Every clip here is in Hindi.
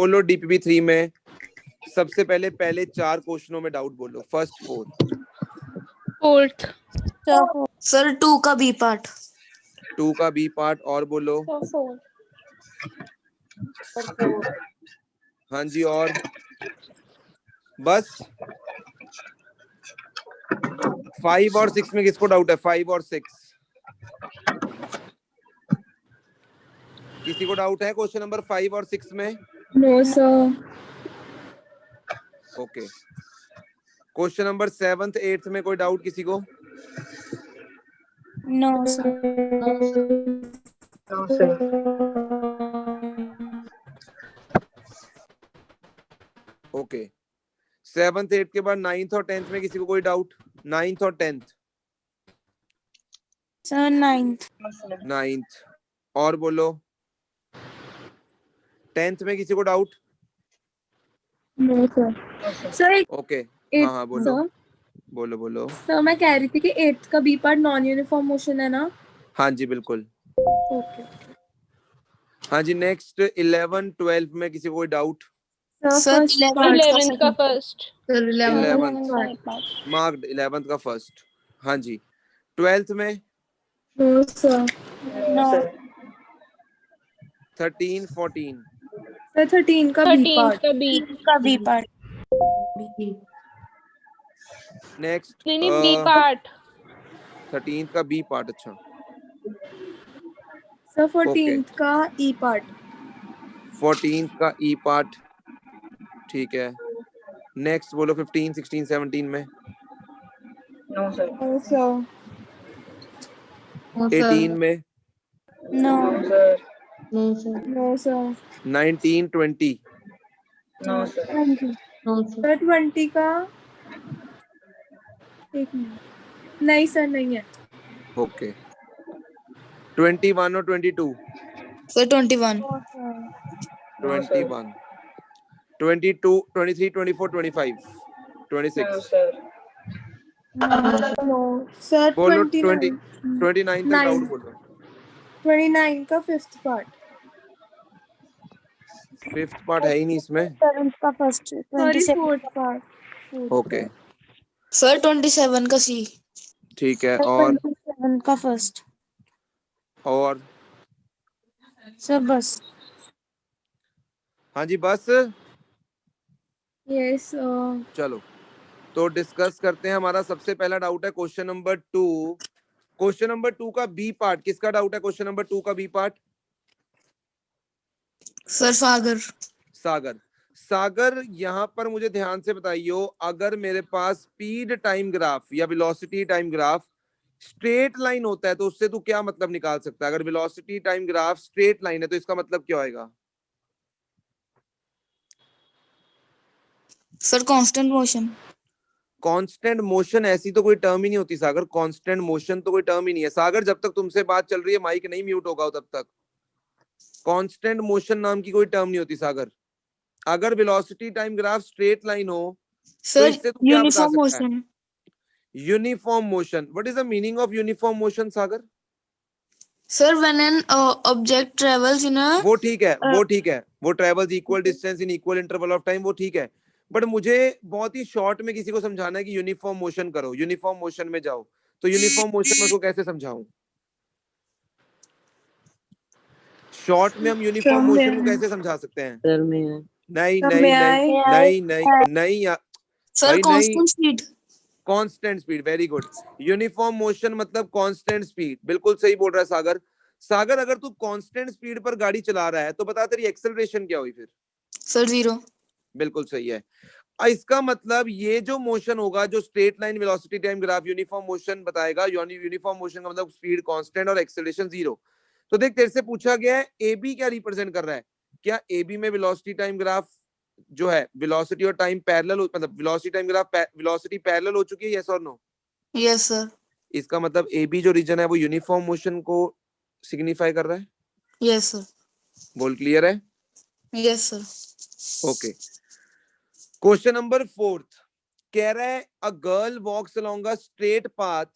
बोलो डीपीपी 3 में सबसे पहले 4 क्वेश्चनों में डाउट बोलो। फर्स्ट 4th सर 2 का बी पार्ट। 2 का बी पार्ट और बोलो। हाँ जी, और बस 5 और 6 में किसको डाउट है? 5 और 6 किसी को डाउट है क्वेश्चन नंबर 5 और 6 में? No sir. Okay, question number 7th 8th में कोई डाउट किसी को? No sir. Okay, 7th 8th के बाद 9th और 10th में किसी को कोई डाउट? 9th और 10th? सर 9th और बोलो। 10th में किसी को doubt? No sir. Sir okay, हाँ हाँ बोलो सर बोलो बोलो। सर मैं कह रही थी कि 8th का B part non uniform motion है ना? हाँ जी बिल्कुल। ओके। हाँ जी, नेक्स्ट 11 12 में किसी को कोई डाउट? सर 11th का फर्स्ट। 11th मार्क्ड 11th का फर्स्ट। हाँ जी, 12th में? No sir. 13 14? सर 13 का बी पार्ट। का बी पार्ट। नेक्स्ट नहीं बी पार्ट 13th का बी पार्ट। अच्छा सर 14th का ई पार्ट। 14th का ई पार्ट, ठीक है। नेक्स्ट बोलो 15 16 17 में? No sir. 18 में? No no sir. 19 20? सर 20 का एक मिनट, नहीं सर नहीं है। ओके, 21 और 22? सर 21। 21 22 23 24 25 26? नो सर बोलो 29 29 तक डाउट बोलो। 29 का 5th पार्ट। 5th पार्ट है ही नहीं इसमें। 7 का first. Sorry 4th part. Okay sir 27 का सी। ठीक है, और 27 का फर्स्ट। और सर बस। हाँ जी बस। यस चलो तो डिस्कस करते हैं। हमारा सबसे पहला डाउट है क्वेश्चन नंबर 2। क्वेश्चन नंबर 2 का बी पार्ट किसका डाउट है? क्वेश्चन नंबर 2 का बी पार्ट? सर सागर। सागर। सागर यहाँ पर मुझे ध्यान से बताइयो, अगर मेरे पास स्पीड टाइम ग्राफ या velocity time graph straight line होता है तो उससे तू क्या मतलब निकाल सकता है? अगर velocity time graph straight line है तो इसका मतलब क्या होएगा? Sir constant motion. Constant motion ऐसी तो कोई टर्म ही नहीं होती सागर। कांस्टेंट मोशन तो कोई टर्म ही नहीं है सागर। जब तक तुमसे बात चल रही है माइक नहीं म्यूट होगा तब तक कांस्टेंट मोशन नाम की कोई टर्म नहीं होती सागर। अगर velocity time graph straight line हो तो सर इससे तू क्या बता यूनिफॉर्म सकता है? Motion. Uniform motion. What is the meaning of uniform motion Sagar? Sir when an object travels in a वो ठीक है, वो travels equal distance in equal interval of time, वो ठीक है। बट मुझे बहुत ही शॉर्ट में किसी को समझाना है कि यूनिफॉर्म मोशन करो, यूनिफॉर्म मोशन में जाओ, तो यूनिफॉर्म मोशन में उसको कैसे समझाऊं? शॉर्ट में हम यूनिफॉर्म मोशन को कैसे समझा सकते हैं? नहीं नहीं नहीं नहीं नहीं नहीं सर भाई नहीं। Constant speed. Constant speed, very good. Uniform motion मतलब कांस्टेंट स्पीड, बिल्कुल सही बोल रहा है सागर। सागर अगर तू कांस्टेंट स्पीड पर गाड़ी चला रहा है तो बता तेरी एक्सेलरेशन क्या हुई फिर? सर 0। बिल्कुल सही है। इसका मतलब ये जो मोशन होगा, जो straight line velocity time graph uniform motion बताएगा, यूनिफॉर्म मोशन का मतलब स्पीड कांस्टेंट और एक्सेलरेशन 0। तो देख तेरे से पूछा गया है एबी क्या रिप्रेजेंट कर रहा है? क्या एबी में वेलोसिटी टाइम ग्राफ जो है वेलोसिटी और टाइम पैरेलल, मतलब velocity time graph velocity parallel हो चुकी है, यस और नो? Yes sir. इसका मतलब एबी जो रीजन है वो यूनिफॉर्म मोशन को सिग्निफाई कर रहा है। Yes sir. बोल क्लियर है? Yes sir. Okay, question number 4 कह रहा है a girl walks along a straight path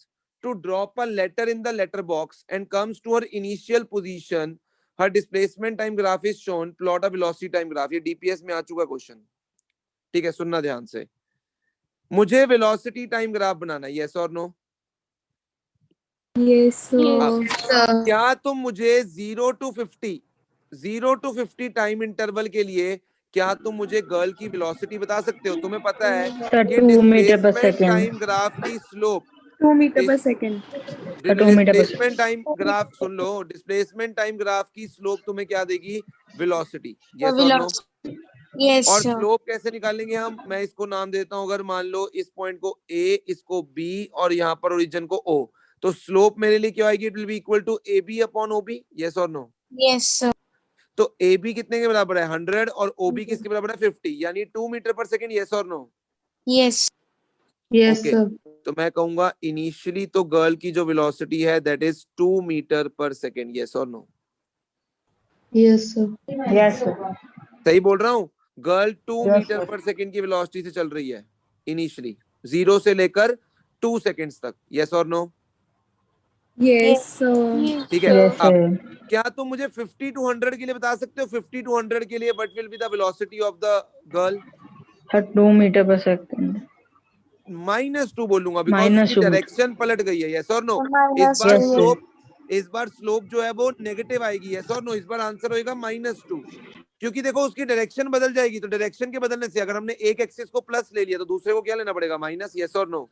to drop a letter in the letter box and comes to her initial position her displacement time graph is shown, plot a velocity time graph. ये डीपीएस में आ चुका क्वेश्चन, ठीक है, सुनना ध्यान से। मुझे वेलोसिटी टाइम ग्राफ बनाना है, यस और नो? Yes, अब sir. क्या तुम मुझे 0 to 50 टाइम इंटरवल के लिए क्या तुम मुझे गर्ल की वेलोसिटी बता सकते हो? तुम्हें पता है Sir, कि 2 meter per displacement second. Time graph की slope 2 meter per second. Sir, 2 meter per displacement second. Time graph, सुन लो, डिस्प्लेसमेंट टाइम ग्राफ की स्लोप तुम्हें क्या देगी? वेलोसिटी, यस और नो? Yes, और sir. स्लोप कैसे निकालेंगे हम? मैं इसको नाम देता हूं, अगर मान लो इस पॉइंट को A, इसको B और यहाँ पर ओरिजिन को O, तो स्लोप मेरे लिए क्या आएगी? It will be equal to AB upon OB, yes और नो? Yes, sir. तो AB कितने के बराबर है? 100, और OB किसके बराबर है? 50, यानी 2 मीटर पर सेकेंड, यस और नो? Yes. Yes, ओके, sir. तो मैं कहूंगा इनिशियली तो गर्ल की जो वेलोसिटी है that is 2 meter per second, yes और no? Yes, sir. Yes, sir. सही बोल रहा हूँ? Girl 2 Yes, meter sir. Per second की वेलोसिटी से चल रही है इनिशियली, 0 से लेकर 2 सेकेंड्स तक, यस और नो? Yes, sir. ठीक है। Yes, अब sir. क्या तुम मुझे 50 to 100 के लिए बता सकते हो? 50 to 100 के लिए what will be the velocity of the girl? Sir, 2 meter per second. -2 बोलूंगा, बिकॉज Minus उसकी 2 meter. डायरेक्शन पलट गई है, यस और नो? इस Minus बार Yes, sir. स्लोप, इस बार स्लोप जो है वो नेगेटिव आएगी, यस और नो? इस बार आंसर होएगा -2, क्योंकि देखो उसकी डायरेक्शन बदल जाएगी, तो डायरेक्शन के बदलने से अगर हमने एक एक्सिस को प्लस ले लिया तो दूसरे को क्या लेना पड़ेगा? माइनस, यस और नो?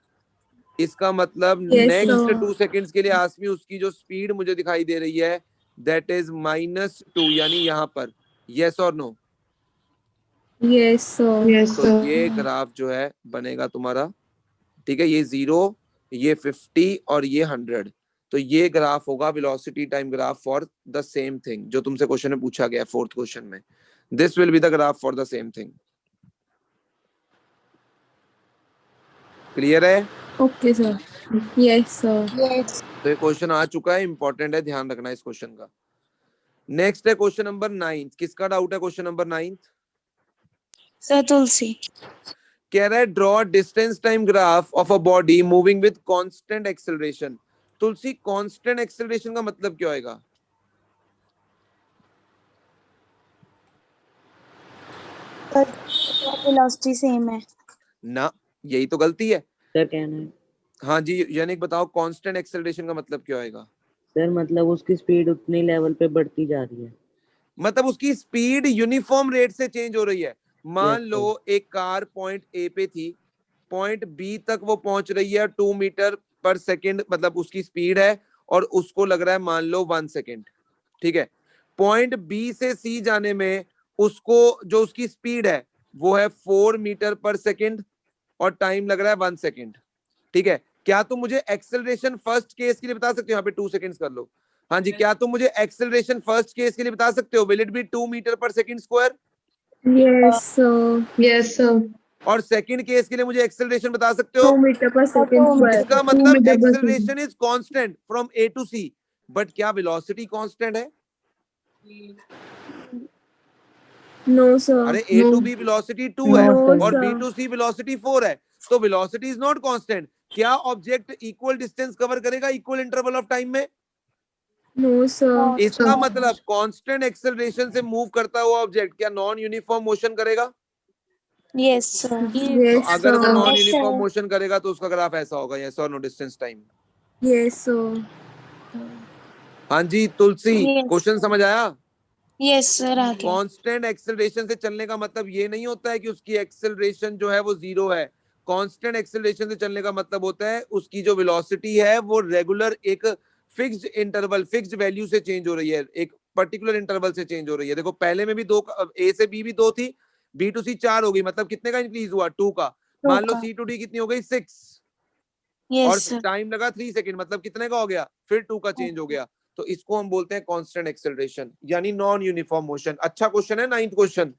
इसका मतलब Yes, नेक्स्ट sir. 2 सेकेंड्स के लिए आसमी उसकी जो स्पीड मुझे दिखाई दे रही है दैट इज -2, यानी यहाँ पर, यस और नो? Yes, sir. Yes, तो sir. ये ग्राफ जो है बनेगा तुम्हारा, ठीक है, ये 0, ये 50 और ये 100, तो ये ग्राफ होगा velocity time graph for the same thing जो तुमसे क्वेश्चन में पूछा गया, फोर्थ क्वेश्चन में। This will be the graph for the same thing. Clear है? Okay, sir. Yes, sir. Yes. तो ये क्वेश्चन आ चुका है, इंपॉर्टेंट है, ध्यान रखना इस क्वेश्चन का। नेक्स्ट है क्वेश्चन नंबर 9। किसका डाउट है क्वेश्चन नंबर 9? Sir Tulsi. कह रहा है draw distance time graph of a body moving with constant acceleration. Tulsi, constant acceleration का मतलब क्या होगा? Velocity same है। ना, यही तो गलती है। सर कहना है हाँ जी यानिक बताओ, कांस्टेंट एक्सेलरेशन का मतलब क्या होगा? सर, मतलब उसकी स्पीड उतनी लेवल पे बढ़ती जा रही है। मतलब उसकी स्पीड यूनिफॉर्म रेट से चेंज हो रही है। मान लो एक कार पॉइंट ए पे थी, पॉइंट बी तक वो पहुंच रही है 2 मीटर पर सेकेंड, मतलब उसकी स्पीड है, और उसको लग रहा है मान लो 1 सेकेंड, ठीक है। पॉइंट बी से सी जाने में उसको जो उसकी स्पीड है वो है 4 मीटर पर सेकेंड, और टाइम लग रहा है 1 सेकेंड, ठीक है। क्या तुम मुझे एक्सेलरेशन फर्स्ट केस के लिए बता सकते हो? यहाँ पे 2 सेकेंड्स कर लो। हाँ जी, क्या तुम मुझे एक्सेलरेशन फर्स्ट केस के लिए बता सकते हो? Will it be 2 meter per second square? Yes, sir. Yes, sir. और सेकंड केस के लिए मुझे एक्सेलरेशन बता सकते हो? 2 meter per second square. इसका 2 मतलब meter per second. Acceleration is constant from A to C, but क्या वेलोसिटी कांस्टेंट है? No, sir. अरे A No. To B velocity 2 है, No, और sir. B to C velocity 4 है, तो वेलोसिटी इज नॉट कांस्टेंट। क्या ऑब्जेक्ट इक्वल डिस्टेंस कवर करेगा इक्वल इंटरवल ऑफ टाइम में? No, sir. इसका मतलब कांस्टेंट एक्सेलरेशन से मूव करता हुआ ऑब्जेक्ट क्या नॉन यूनिफॉर्म मोशन करेगा? Yes, sir. तो Yes, अगर वो sir. Non Yes, uniform sir. Motion करेगा तो उसका ग्राफ ऐसा होगा, यस और no? Distance time. Yes, sir. हाँ जी तुलसी, Yes. क्वेश्चन समझ आया? Yes, sir. आगे। कांस्टेंट एक्सेलरेशन से चलने का मतलब ये नहीं होता है कि उसकी एक्सेलरेशन जो है वो 0 है। कांस्टेंट एक्सेलरेशन से चलने का मतलब होता है उसकी जो वेलोसिटी है वो रेगुलर एक फिक्स्ड इंटरवल, फिक्स्ड वैल्यू से चेंज हो रही है, एक पर्टिकुलर इंटरवल से चेंज हो रही है। देखो पहले में भी 2, ए से बी भी 2 थी, बी टू सी 4 हो गई, मतलब कितने का इंक्रीज हुआ? 2 का। मान लो सी टू डी कितनी हो गई? 6, और Yes, sir. टाइम लगा 3 सेकंड, मतलब कितने का हो गया? फिर 2 का चेंज हो गया। तो इसको हम बोलते हैं कांस्टेंट एक्सेलरेशन, यानी नॉन यूनिफॉर्म मोशन। अच्छा क्वेश्चन है 9th question.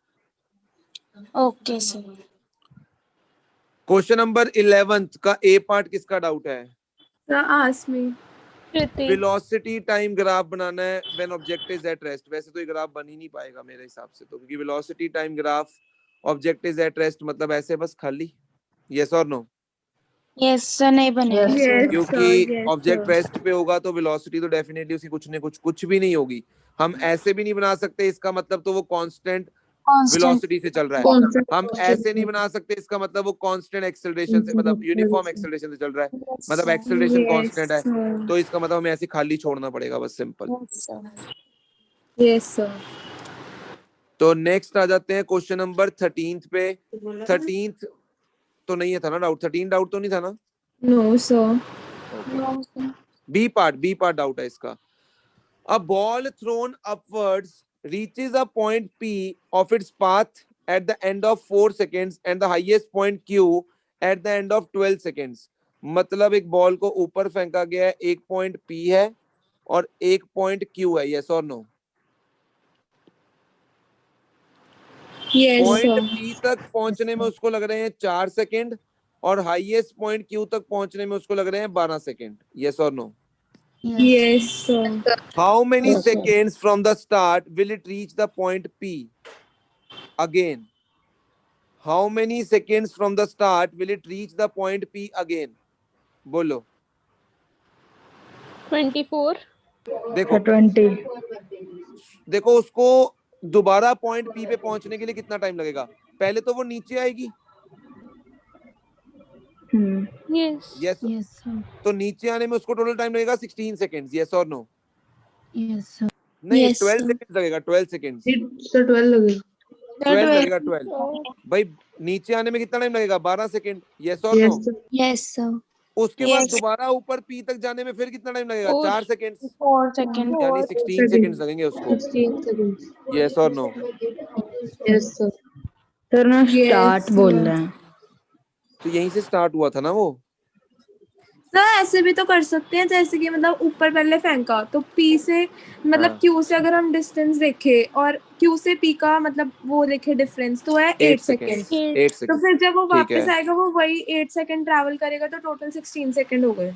Okay, sir. Question number 11th का ए पार्ट किसका डाउट है? Sir, ask me. Velocity time graph बनाना है when object is at rest. वैसे तो ये ग्राफ बन ही नहीं पाएगा मेरे हिसाब से, तो क्योंकि velocity time graph object is at rest मतलब ऐसे बस खाली, यस और नो? Yes, sir. नहीं बनेगा। Yes, Yes, sir. क्योंकि Yes, ऑब्जेक्ट sir. रेस्ट पे होगा तो वेलोसिटी तो डेफिनेटली उसकी कुछ न कुछ भी नहीं होगी। हम ऐसे भी नहीं बना सकते, इसका मतलब तो वो कांस्टेंट constant वेलोसिटी से चल रहा है। Constant हम velocity ऐसे नहीं बना सकते, इसका मतलब वो कांस्टेंट एक्सेलरेशन से, मतलब यूनिफॉर्म एक्सेलरेशन से चल रहा है, मतलब एक्सेलरेशन Yes, कांस्टेंट है, sir. तो इसका मतलब हमें ऐसे खाली छोड़ना पड़ेगा, बस सिंपल। Yes, sir. तो नेक्स्ट आ जाते हैं क्वेश्चन नंबर 13 पे। 13 तो नहीं है था ना डाउट, 13 डाउट तो नहीं था ना? No, sir. B part doubt है इसका। A ball thrown upwards reaches a point P of its path at the end of 4 seconds and the highest point Q at the end of 12 seconds. मतलब एक बॉल को ऊपर फेंका गया है, एक पॉइंट P है और एक पॉइंट Q है, यस और no? Yes, point sir. P तक पहुंचने में उसको लग रहे हैं 4 सेकंड और हाईएस्ट पॉइंट Q तक पहुंचने में उसको लग रहे हैं 12 सेकंड, यस और no? Yes, sir. How many Yes, sir. seconds from the start will it reach the point P? Again. How many seconds from the start will it reach the point P again? बोलो। 24. देखो 20. देखो उसको दोबारा पॉइंट P पे पहुंचने के लिए कितना टाइम लगेगा? पहले तो वो नीचे आएगी, Yes. यस, तो नीचे आने में उसको टोटल टाइम लगेगा 16 सेकंड्स, यस और नो? नहीं, Yes, 12 sir. सेकंड्स लगेगा, 12 सेकंड्स, It's a 12 लगेगा. 12 लगेगा, 12। भाई नीचे आने में कितना टाइम लगेगा? 12 सेकंड, यस और no? Yes, sir. Yes, sir. उसके बाद Yes. दोबारा ऊपर P तक जाने में फिर कितना टाइम लगेगा? Four. 4 seconds, 4 seconds. यानी 16 सेकंड्स लगेंगे उसको, 16 seconds. यस और नो? Yes, sir. सर ना Yes, स्टार्ट बोल sir. रहे हैं. तो यहीं से स्टार्ट हुआ था ना वो। सर ऐसे भी तो कर सकते हैं, जैसे कि मतलब ऊपर पहले फेंका तो P से मतलब हाँ। Q से अगर हम डिस्टेंस देखें और Q से P का मतलब वो देखे डिफरेंस, तो है 8 सेकेंड। 8 तो सेकंड, फिर जब वो ठीक वापस है। आएगा वो वही 8 सेकेंड ट्रैवल करेगा, तो टोटल 16 सेकेंड हो गए।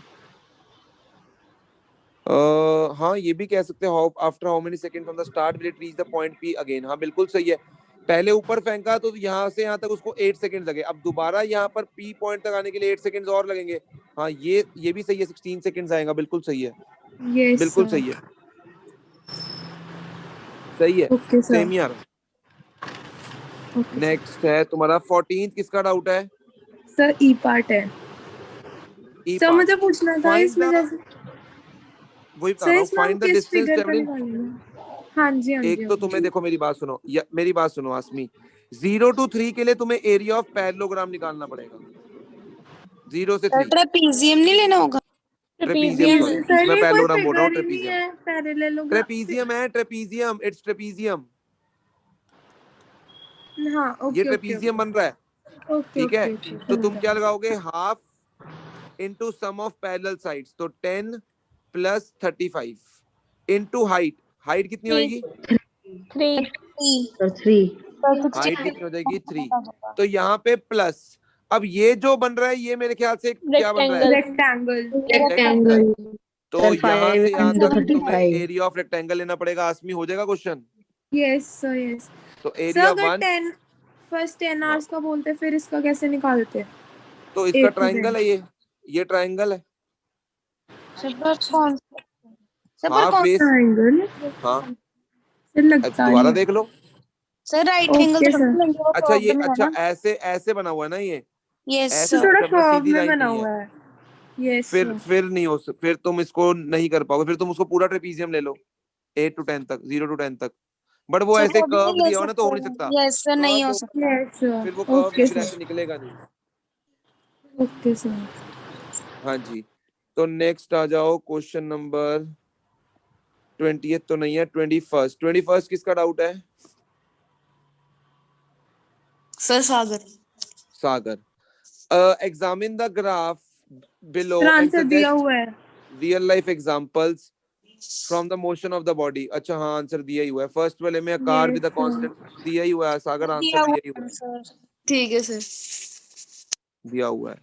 हाँ ये भी कह सकते हैं, after how many second from the start will it reach the point P again. हाँ बिल्कुल सही है, पहले ऊपर फेंका तो यहाँ से यहाँ तक उसको 8 सेकंड लगे, अब दोबारा यहाँ पर P पॉइंट तक आने के लिए 8 सेकंड्स और लगेंगे। हाँ ये भी सही है, 16 सेकंड्स आएगा, बिल्कुल सही है, यस बिल्कुल सर। सही है, सही है, ओके सर। सेम ही आ रहा। नेक्स्ट है तुम्हारा 14, किसका डाउट है? सर ई पार्ट है ई सर, पार्ट। मुझे पूछना था Find इसमें the- जैसे वही बता सर रहा हूँ, इसमें हम फाइंड द किस डिस्टेंस फिगर पे ट्रेवलिंग। निकालेंगे? हाँ जी हाँ जी एक तो तुम्हें देखो, मेरी बात सुनो, मेरी बात सुनो आसमी, 0 to 3 के लिए तुम्हें एरिया ऑफ पैरेललोग्राम निकालना पड़ेगा, 0 से 3। ट्रेपीजियम नहीं लेना होगा? ट्रेपीजियम, सॉरी सर मैं ये कोई पैरेललोग्राम बोल रहा हूँ, फिगर ही नहीं ट्रेपीजियम। है, पैरेललोग्राम। ट्रेपीजियम है, ट्रेपीजियम, इट्स ट्रेपीजियम, हाँ ये ओके ओके ट्रेपीजियम बन रहा है, ओके ठीक है? ओके तो तुम क्या लगाओगे? Half into sum of parallel sides, तो 10 प्लस 35 इनटू हाइट, हाइट कितनी होगी? 3. सर 3. हाइट कितनी हो जाएगी? 3। तो यहाँ पे प्लस, अब ये जो बन रहा है ये मेरे ख्याल से क्या बन रहा है? रेक्टेंगल। रेक्टेंगल. तो सर यहाँ 5 से यहाँ into तक तुम्हें 35. एरिया ऑफ रेक्टेंगल लेना पड़ेगा। आसमी हो जाएगा क्वेश्चन? Yes sir yes. तो सर एरिया अगर 1, 10 फर्स्ट 10 आवर्स का बोलते फिर इसका कैसे निकालते? तो इसका 8 to ट्राइंगल 10। है, ये ट्राइंगल है, कौन? Half base. ट्रायंगल हाँ सर लगता दोबारा नहीं। देख लो। सर राइट एंगल ओके तो सर। लेंगे, वो अच्छा ये, कर्व्ड में है अच्छा ना? ऐसे ऐसे बना हुआ है ना ये, यस ऐसे तो थोड़ा करना, कर्व सीधी में लाइन बना नहीं हुआ है। है। यस फिर नहीं हो फिर तुम इसको नहीं कर पाओगे, फिर तुम उसको पूरा ट्रेपीजियम ले लो, 8 to 10 तक, 0 to 10 तक। बट वो ऐसे वो भी कर्व नहीं ले दिया हुआ ना, तो हो नहीं सकते। सकता, यस सर, नहीं कर्व हो हो, सकता। Yes sir. फिर वो कर्व ओके फिर ऐसे सर। निकलेगा नहीं। Okay sir. हाँ जी, तो नेक्स्ट आ जाओ क्वेश्चन नंबर 20 तो नहीं है, 21 किसका डाउट है? Sir Sagar. Examine the graph below sir and answer दिया suggest हुआ है। real life examples from the motion of the body। अच्छा हाँ आंसर दिया ही हुआ है, फर्स्ट वाले में car with a Yes, constant दिया ही हुआ है, सागर आंसर दिया ही हुआ है, सर ठीक है सर। दिया हुआ है।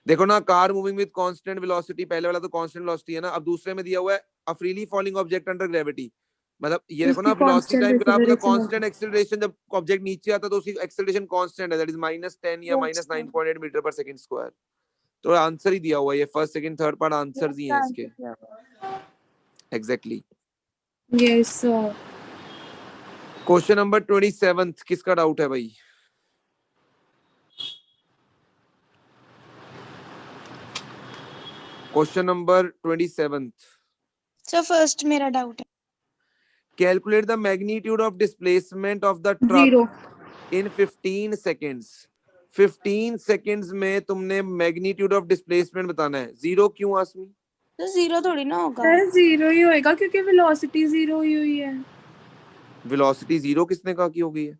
देखो ना, car moving with constant velocity, पहले वाला तो कांस्टेंट वेलोसिटी है ना, अब दूसरे में दिया हुआ है a freely falling object under gravity. मतलब ये देखो ना, उसकी वेलोसिटी constant टाइम ग्राफ मतलब acceleration कांस्टेंट एक्सीलरेशन, जब ऑब्जेक्ट नीचे आता है तो उसकी एक्सीलरेशन कांस्टेंट है, दैट इज -10 या -9.8 मीटर पर सेकंड स्क्वायर। तो आंसर ही दिया हुआ है, ये first second third part answers ही हैं इसके, exactly. Yes, sir. Question number 27 किसका डाउट है भाई? क्वेश्चन नंबर 27, सर फर्स्ट मेरा डाउट है। Calculate the magnitude of displacement of the truck 0. In 15 seconds. 15 seconds में तुमने मैग्नीट्यूड ऑफ डिस्प्लेसमेंट बताना है। 0 क्यों आसमी? तो जीरो थोड़ी ना होगा। सर 0 ही होएगा क्योंकि वेलोसिटी 0 हुई है। वेलोसिटी 0 किसने कहा की हो गई है?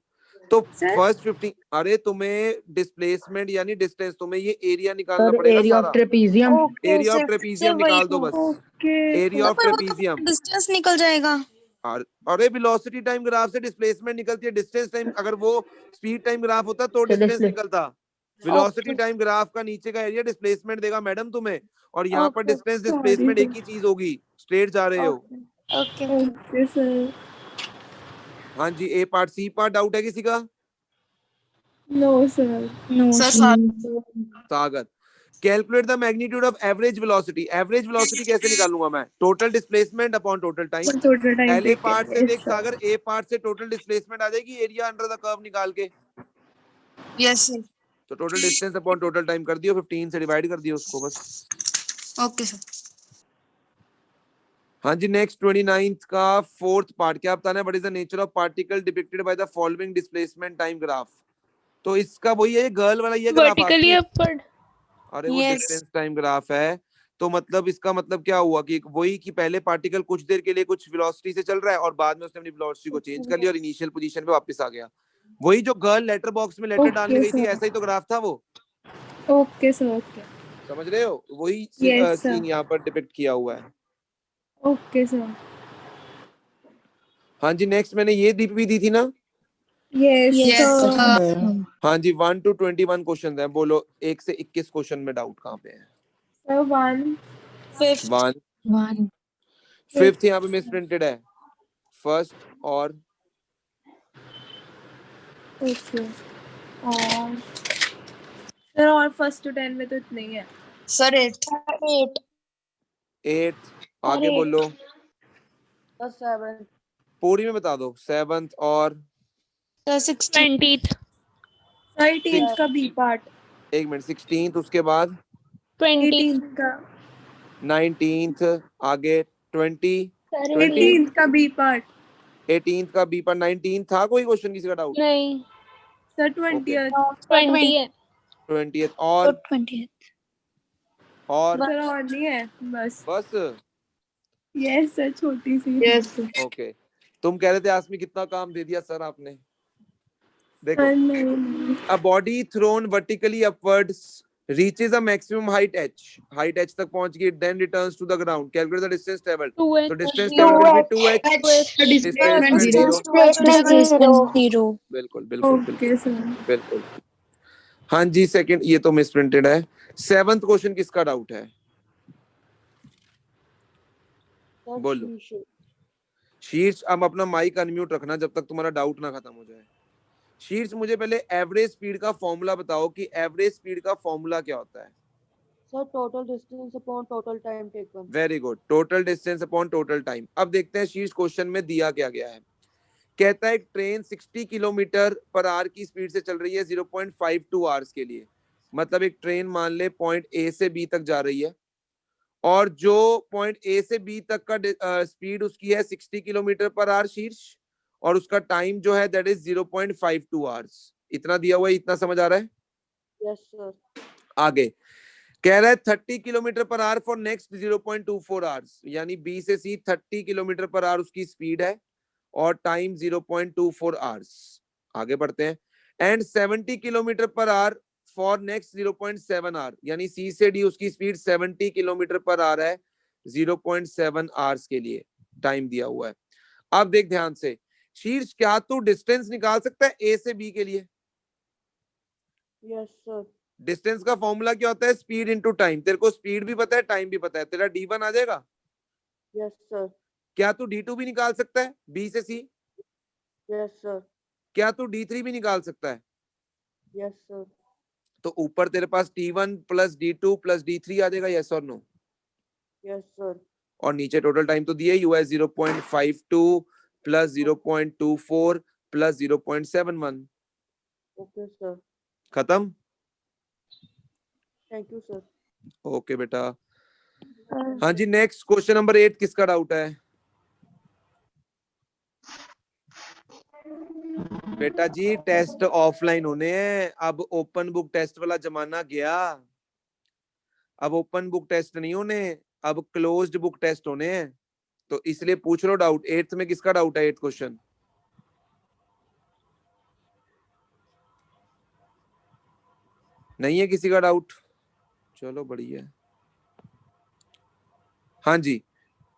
तो सर फर्स्ट 15, अरे तुम्हें डिस्प्लेसमेंट यानी डिस्टेंस, तुम्हें ये एरिया निकालना सर पड़ेगा एरिया ऑफ सारा। Trapezium. Okay area of sir, trapezium वही निकाल दो तो। बस। ओके एरिया ऑफ पर वो तो ट्रेपीजियम। डिस्टेंस निकल जाएगा। अरे वेलोसिटी टाइम ग्राफ से डिस्प्लेसमेंट निकलती है। डिस्टेंस टाइम, अगर वो स्पीड टाइम ग्राफ होता तो सर डिस्टेंस डिस्प्ले निकलता। वेलोसिटी टाइम ग्राफ का नीचे का एरिया डिस्प्लेसमेंट देगा मैडम तुम्हें, और यहाँ पर okay distance sorry displacement sir. एक ही चीज होगी। स्ट्रेट जा रहे हो। Okay okay sir. हाँ जी, A part C part doubt है किसी का? No sir. No sir. Sagar, calculate the magnitude of average velocity. Average velocity कैसे निकालूंगा मैं? Total displacement upon total time. Total time पहले टेकन। पार्ट से यस देख सर। सागर, ए पार्ट से टोटल डिस्प्लेसमेंट आ जाएगी एरिया अंडर द कर्व निकाल के। Yes sir. तो total distance upon total time कर दियो, 15 से डिवाइड कर दियो उसको बस। Okay sir. हाँ जी, नेक्स्ट 29th का फोर्थ पार्ट क्या बताना है? What is the nature of particle depicted by the following displacement time graph. तो इसका वही है, गर्ल वाला ये ग्राफ Vertically upward. अरे वो Yes. डिस्टेंस टाइम ग्राफ है। तो मतलब इसका मतलब क्या हुआ कि वही कि पहले पार्टिकल कुछ देर के लिए कुछ वेलोसिटी से चल रहा है और बाद में उसने अपनी वेलोसिटी को चेंज कर लिया और इनिशियल पोजीशन पे वापस आ गया। वही जो गर्ल लेटर बॉक्स में लेटर डालने ओके गई थी, सर। ऐसा ही तो ग्राफ था वो। Okay sir. ओके। समझ रहे हो? वही Yes, sir. सीन यहाँ पर डिपिक्ट किया हुआ है। Okay sir. हाँ जी, नेक्स्ट मैंने ये भी दी थी ना। Yes Yes, sir. sir. हाँ जी, 1 to 21 क्वेश्चन है। बोलो 1 से 21 क्वेश्चन में डाउट कहाँ पे है? सर 1। Fifth. 1 5th यहाँ पे मिस प्रिंटेड है, फर्स्ट और ओके। और सर और फर्स्ट टू 10 में तो इतने ही है। Sir, eight. 8th। आगे अरे। बोलो, Sir, seventh. पूरी में बता दो। 7th और Sir, 16. 20th. 18th का बी पार्ट। 1 मिनट, 16th उसके बाद 20th. 18th का 19th, आगे 20, 18th का बी पार्ट। 18th का बी पर 19th था। कोई क्वेश्चन किसी का डाउट? नहीं. Sir 20th। 20th. 20th और 20th. सर और नहीं है बस। बस। यस सर, छोटी सी। यस ओके, तुम कह रहे थे आसमी कितना काम दे दिया सर आपने। देखो, सर नहीं। a body thrown vertically upwards reaches a maximum height h. Height h तक पहुंच गई, then returns to the ground. Calculate the distance traveled. 2h. So distance traveled will be 2h. Displacement 0. Zero. बिल्कुल बिल्कुल ओके बिल्कुल सर। बिल्कुल। हाँ जी, सेकंड ये तो मिस प्रिंटेड है। 7th क्वेश्चन किसका डाउट है? बोलो। शीर्ष, अब अपना माइक अनम्यूट रखना जब तक तुम्हारा डाउट ना खत्म हो जाए। शीर्ष, मुझे पहले एवरेज स्पीड का फॉर्मूला बताओ कि एवरेज स्पीड का फॉर्मूला क्या होता है? Sir total distance upon total time taken. Very good, total distance upon total time. अब देखते हैं शीर्ष क्वेश्चन में दिया क्या गया है। कहता है एक ट्रेन 60 किलोमीटर पर आवर की स्पीड से चल रही है 0.52 आवर्स के लिए। मतलब एक ट्रेन मान ले पॉइंट ए से बी तक जा रही है और जो पॉइंट ए से बी तक का स्पीड उसकी है 60 किलोमीटर पर आवर शीर्ष, और उसका टाइम जो है दैट इज 0.52 आवर्स। इतना दिया हुआ है, इतना समझ आ रहा है? Yes sir. आगे कह रहा है 30 kilometer per hour for next 0.24 hours, यानी बी से सी 30 किलोमीटर पर आवर उसकी स्पीड है और टाइम 0.24 आवर्स। आगे बढ़ते हैं। And 70 kilometer per hour for next 0.7 hour, यानी सी से डी उसकी स्पीड 70 किलोमीटर पर आवर है 0.7 आवर्स के लिए टाइम दिया हुआ है। अब देख ध्यान से, शीर्ष क्या तू डिस्टेंस निकाल सकता है ए से बी के लिए? Yes sir. डिस्टेंस का फॉर्मूला क्या होता है? Speed into time. तेरे को स्पीड भी पता है, टाइम भी पता है, तेरा d1 आ जाएगा। Yes sir. क्या तू d2 भी निकाल सकता है बी से सी? Yes sir. क्या तू d3 भी निकाल सकता है? Yes sir. तो ऊपर तेरे पास t1 plus d2 plus d3 आ जाएगा, यस और नो? Yes sir. और नीचे टोटल टाइम तो दिया ही हुआ है 0.52 प्लस 0.24 प्लस 0.71। Okay, sir. खत्म। Thank you, sir. ओके बेटा। हाँ जी, नेक्स्ट क्वेश्चन नंबर 8 किसका डाउट है? बेटा जी टेस्ट ऑफलाइन होने हैं, अब ओपन बुक टेस्ट वाला जमाना गया। अब ओपन बुक टेस्ट नहीं होने, अब क्लोज्ड बुक टेस्ट होने हैं। तो इसलिए पूछ लो डाउट। 8th में किसका डाउट है? 8th क्वेश्चन नहीं है किसी का डाउट? चलो बढ़िया। हाँ जी,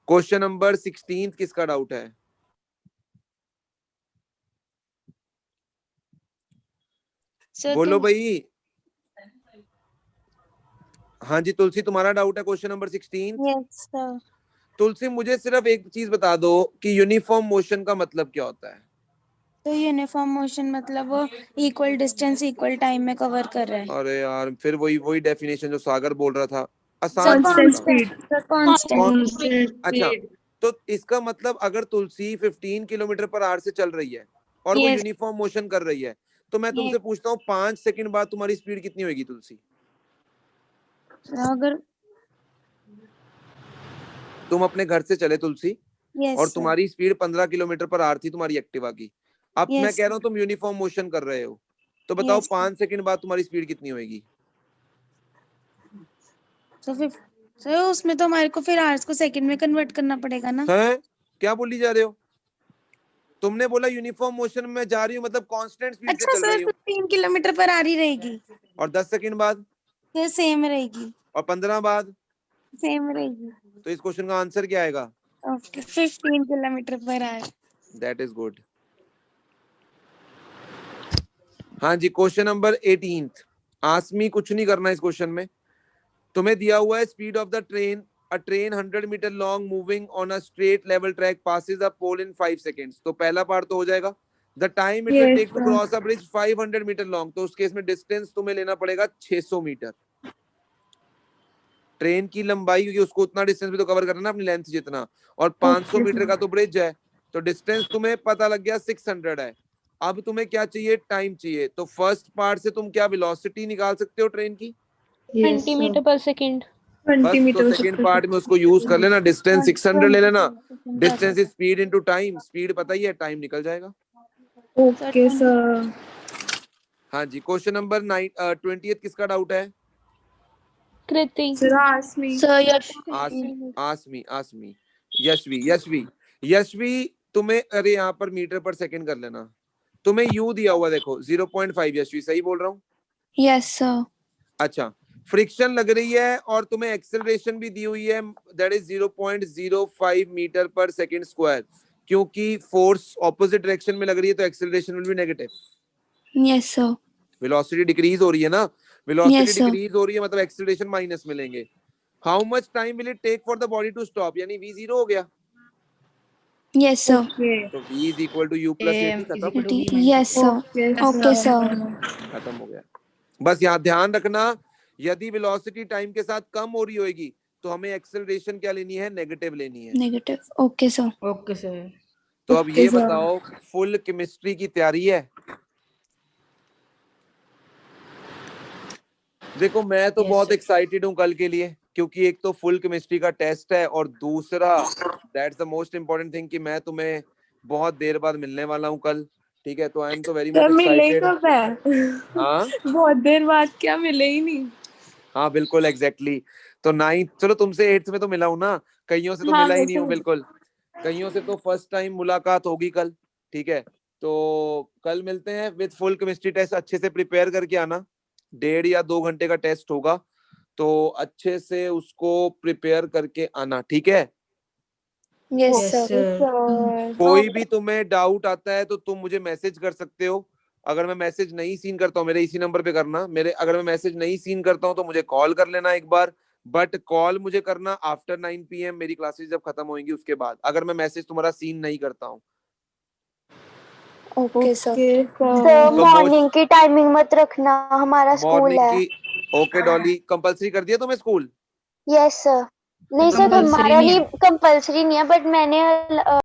क्वेश्चन नंबर 16 किसका डाउट है? सर बोलो भाई। हाँ जी तुलसी, तुम्हारा डाउट है question number 16। Yes sir. Tulsi मुझे सिर्फ एक चीज बता दो कि यूनिफॉर्म मोशन का मतलब क्या होता है? तो यूनिफॉर्म मोशन मतलब वो इक्वल डिस्टेंस इक्वल टाइम में कवर कर रहा है। अरे यार फिर वही वही डेफिनेशन जो सागर बोल रहा था। सर आसान सी कांस्टेंट बताओ। स्पीड। Sir constant. Constant अच्छा, speed. तो इसका मतलब अगर तुलसी 15 किलोमीटर पर आवर से चल रही है और वो Yes. यूनिफॉर्म मोशन कर रही है, तो मैं तुमसे पूछता हूँ 5 सेकंड बाद तुम्हारी स्पीड कितनी होगी तुलसी? अगर तुम अपने घर से चले तुलसी यस और सर। तुम्हारी स्पीड 15 किलोमीटर पर आवर थी तुम्हारी एक्टिवा की। अब मैं Yes, कह रहा हूँ तुम यूनिफॉर्म मोशन कर रहे हो, तो बताओ Yes. 5 सेकंड बाद तुम्हारी स्पीड कितनी होगी? तो फिर सर उसमें तो हमारे को फिर आवर्स को सेकंड में कन्वर्ट करना पड़ेगा ना। है क्या बोली जा रहे हो? तुमने बोला यूनिफॉर्म मोशन में जा रही हूँ मतलब कांस्टेंट स्पीड से अच्छा चल सर, रही हूँ। 15 किलोमीटर पर आ रही रहेगी। और 10 सेकंड बाद? फिर सेम रहेगी। और 15 बाद? सेम रहेगी। तो इस क्वेश्चन का आंसर क्या आएगा? Okay, 15 kilometre per our. That is good. हाँ जी, क्वेश्चन नंबर 18। आसमी कुछ नहीं करना इस क्वेश्चन में। तुम्हें दिया हुआ है speed of the train, a train 100 meter long moving on a straight level track passes a pole in 5 seconds। तो पहला पार्ट तो हो जाएगा। The time it will Yes, take to sir. Cross a bridge 500 meter long. तो उस केस में डिस्टेंस तुम्हें लेना पड़ेगा 600 मीटर। ट्रेन की लंबाई, क्योंकि उसको उतना डिस्टेंस भी तो कवर करना ना अपनी लेंथ जितना, और 500 Okay, मीटर sir. का तो ब्रिज है। तो डिस्टेंस तुम्हें पता लग गया 600 है। अब तुम्हें क्या चाहिए? टाइम चाहिए। तो फर्स्ट पार्ट से तुम क्या वेलोसिटी निकाल सकते हो ट्रेन की? Yes, 20 sir. Metre per second. 20 बस, तो मीटर सेकंड पार्ट में उसको यूज कर लेना, डिस्टेंस 600 ले लेना। Distance is speed into time, speed पता ही है, टाइम निकल जाएगा। Okay, sir. हाँ जी, क्वेश्चन नंबर 20 किसका डाउट है? कृति। Sir, ask me. सर यश। आसमी आसमी यशवी यशवी यशवी तुम्हें, अरे यहाँ पर मीटर पर सेकंड कर लेना। तुम्हें यू दिया हुआ देखो 0.5। यशवी सही बोल रहा हूँ? Yes sir. अच्छा, फ्रिक्शन लग रही है और तुम्हें एक्सेलरेशन भी दी हुई है, that is 0.05 metre per second square. क्योंकि फोर्स ऑपोजिट डायरेक्शन में लग रही है तो acceleration will be negative. Yes sir. Velocity decrease हो रही है ना, वेलोसिटी Yes, sir. डिक्रीज हो रही है मतलब एक्सेलरेशन माइनस मिलेंगे। How much time will it take for the body to stop, यानी v 0 हो गया। Yes sir. Okay. तो v is equal to u plus at, खत्म। Yes sir. Okay, okay sir. Sir. खत्म हो गया। बस यहाँ ध्यान रखना, यदि वेलोसिटी टाइम के साथ कम हो रही होगी तो हमें एक्सेलरेशन क्या लेनी है? नेगेटिव लेनी है। Negative. Okay sir. Okay sir. तो अब Okay, ये sir. बताओ, फुल केमिस्ट्री की तैयारी है? देखो मैं तो Yes, बहुत sir. एक्साइटेड हूँ कल के लिए, क्योंकि एक तो फुल केमिस्ट्री का टेस्ट है और दूसरा that's the most important thing कि मैं तुम्हें बहुत देर बाद मिलने वाला हूँ कल। ठीक है, तो आई एम तो वेरी मच सर मिले एक्साइटेड। कब है? हाँ बहुत देर बाद क्या मिले ही नहीं। हाँ बिल्कुल एग्जैक्टली। तो 9th, चलो तुमसे 8th में तो मिला हूँ ना, कईयों से तो हाँ, मिला ही मेरे नहीं हूँ से बिल्कुल। कईयों से तो फर्स्ट टाइम मुलाकात होगी कल। ठीक है, तो कल मिलते हैं विद फुल केमिस्ट्री टेस्ट। अच्छे से प्रिपेयर करके आना, 1.5 या 2 घंटे का टेस्ट होगा, तो अच्छे से उसको प्रिपेयर करके आना। ठीक है, yes Yes, sir. sir. Sir. कोई भी तुम्हें डाउट आता है तो तुम मुझे मैसेज कर सकते हो। अगर मैं मैसेज नहीं सीन करता हूँ, मेरे इसी नंबर पे करना। मेरे अगर मैं मैसेज नहीं सीन करता हूँ तो मुझे कॉल कर लेना एक बार, बट कॉल मुझे करना आफ्टर 9 PM, मेरी क्लासेस जब खत्म होंगी उसके बाद, अगर मैं मैसेज तुम्हारा सीन नहीं करता हूँ। Okay sir. Okay, sir sir. तो मॉर्निंग की टाइमिंग मत रखना, हमारा स्कूल मॉर्निंग है। की, ओके डॉली, कंपलसरी कर दिया तुम्हें स्कूल? Yes sir. नहीं सर Compulsory हमारा नहीं है। नहीं कंपल्सरी नहीं है बट मैंने